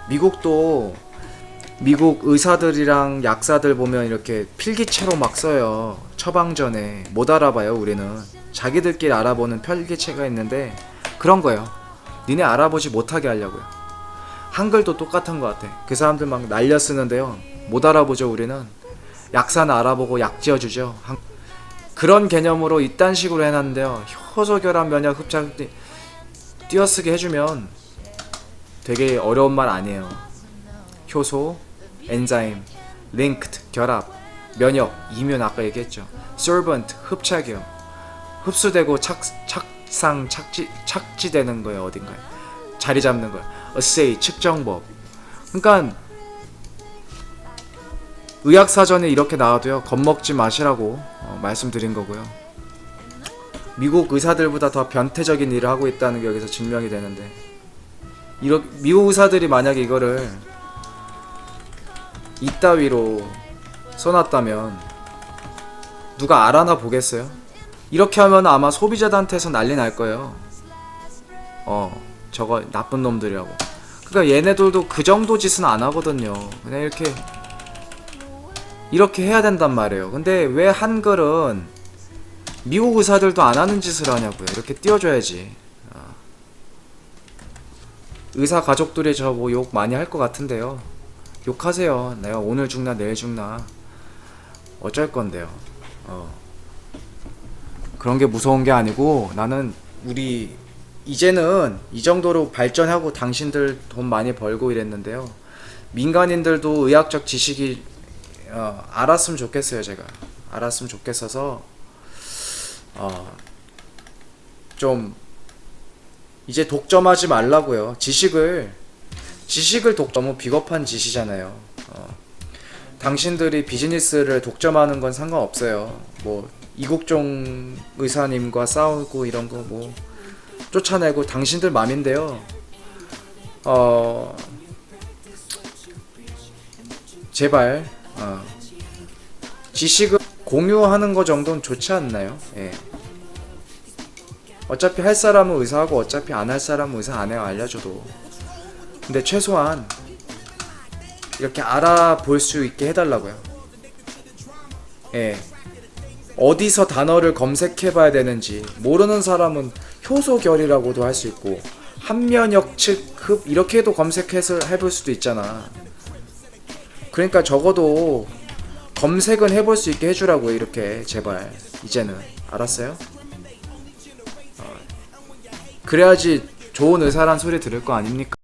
미국도 미국 의사들이랑 약사들 보면 이렇게 필기체로 막 써요. 처방전에 못 알아봐요. 우리는 자기들끼리 알아보는 필기체가 있는데 그런 거예요. 니네 알아보지 못하게 하려고요. 한글도 똑같은 것 같아. 그 사람들 막 날려 쓰는데요, 못 알아보죠. 우리는 약사는 알아보고 약 지어주죠. 그런 개념으로 이딴 식으로 해놨는데요, 효소결합 면역 흡착 띄어쓰기 해주면 되게 어려운 말 아니에요. 효소, 엔자임, linked 결합, 면역, 이뮨 아까 얘기했죠. solvent 흡착이요. 흡수되고 착지되는 거예요. 어딘가에 자리 잡는 거예요. assay 측정법. 그러니까 의학사전에 이렇게 나와도요, 겁먹지 마시라고 말씀드린 거고요. 미국 의사들보다 더 변태적인 일을 하고 있다는 게 여기서 증명이 되는데, 미국 의사들이 만약에 이거를 이따위로 써놨다면 누가 알아나 보겠어요? 이렇게 하면 아마 소비자단체에서 난리 날 거예요. 저거 나쁜 놈들이라고. 그러니까 얘네들도 그 정도 짓은 안 하거든요. 그냥 이렇게 해야 된단 말이에요. 근데 왜 한글은 미국 의사들도 안 하는 짓을 하냐고요. 이렇게 띄워줘야지. 의사 가족들이 저 뭐 욕 많이 할 것 같은데요. 욕하세요. 내가 오늘 죽나 내일 죽나 어쩔 건데요. 그런 게 무서운 게 아니고, 나는 우리 이제는 이 정도로 발전하고 당신들 돈 많이 벌고 이랬는데요, 민간인들도 의학적 지식이 알았으면 좋겠어요. 제가 알았으면 좋겠어서 좀 이제 독점하지 말라고요. 지식을 너무 비겁한 짓이잖아요. 당신들이 비즈니스를 독점하는 건 상관없어요. 뭐 이국종 의사님과 싸우고 이런 거 뭐 쫓아내고 당신들 맘인데요. 제발 지식을 공유하는 거 정도는 좋지 않나요? 예. 어차피 할 사람은 의사하고 어차피 안 할 사람은 의사 안 해요. 알려줘도. 근데 최소한 이렇게 알아볼 수 있게 해달라고요. 예. 어디서 단어를 검색해봐야 되는지 모르는 사람은 효소결이라고도 할 수 있고, 한면역 측흡 이렇게도 검색해서 해볼 수도 있잖아. 그러니까 적어도 검색은 해볼 수 있게 해주라고요. 이렇게 제발 이제는. 알았어요? 그래야지 좋은 의사란 소리 들을 거 아닙니까?